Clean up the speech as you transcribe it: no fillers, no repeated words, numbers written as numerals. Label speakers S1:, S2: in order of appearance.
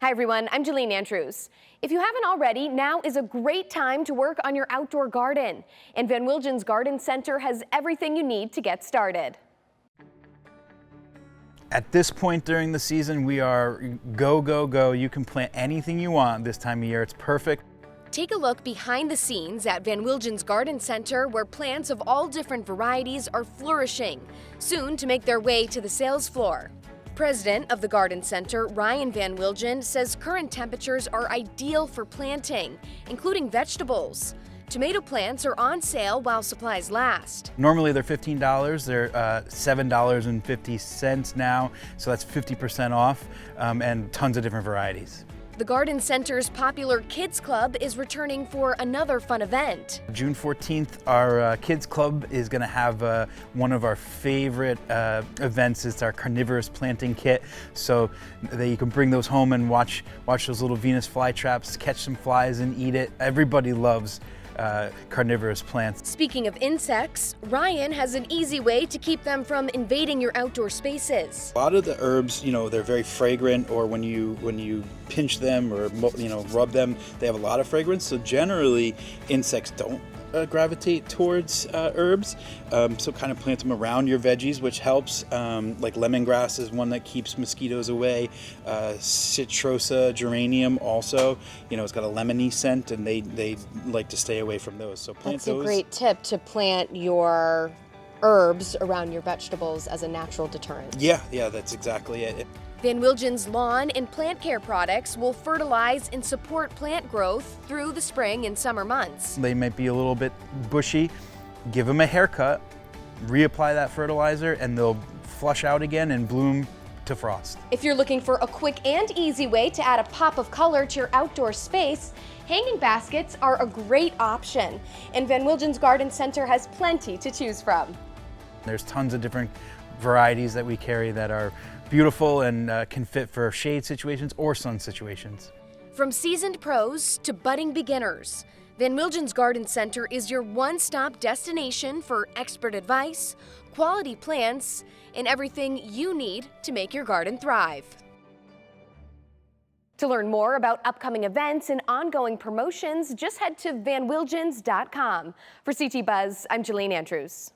S1: Hi everyone, I'm Jillian Andrews. If you haven't already, now is a great time to work on your outdoor garden. And Van Wilgen's Garden Center has everything you need to get started.
S2: At this point during the season, we are go, go, go. You can plant anything you want this time of year. It's perfect.
S1: Take a look behind the scenes at Van Wilgen's Garden Center, where plants of all different varieties are flourishing, soon to make their way to the sales floor. President of the Garden Center, Ryan Van Wilgen, says current temperatures are ideal for planting, including vegetables. Tomato plants are on sale while supplies last.
S2: Normally they're $15, they're $7.50 now, so that's 50% off, and tons of different varieties.
S1: The Garden Center's popular Kids Club is returning for another fun event.
S2: June 14th, our Kids Club is going to have one of our favorite events. It's our carnivorous planting kit, so that you can bring those home and watch those little Venus flytraps, catch some flies and eat it. Everybody loves carnivorous plants.
S1: Speaking of insects, Ryan has an easy way to keep them from invading your outdoor spaces.
S2: A lot of the herbs, they're very fragrant, or when you pinch them or rub them, they have a lot of fragrance. So generally, insects don't gravitate towards herbs. So kind of plant them around your veggies, which helps. Like lemongrass is one that keeps mosquitoes away. Citrosa geranium also, it's got a lemony scent, and they like to stay away from those. So plant those.
S1: That's a great tip, to plant your herbs around your vegetables as a natural deterrent.
S2: Yeah, that's exactly it.
S1: Van Wilgen's lawn and plant care products will fertilize and support plant growth through the spring and summer months.
S2: They might be a little bit bushy. Give them a haircut, reapply that fertilizer, and they'll flush out again and bloom to frost.
S1: If you're looking for a quick and easy way to add a pop of color to your outdoor space, hanging baskets are a great option. And Van Wilgen's Garden Center has plenty to choose from.
S2: There's tons of different varieties that we carry that are beautiful and can fit for shade situations or sun situations.
S1: From seasoned pros to budding beginners, Van Wilgen's Garden Center is your one-stop destination for expert advice, quality plants, and everything you need to make your garden thrive. To learn more about upcoming events and ongoing promotions, just head to vanwilgens.com. For CT Buzz, I'm Jillian Andrews.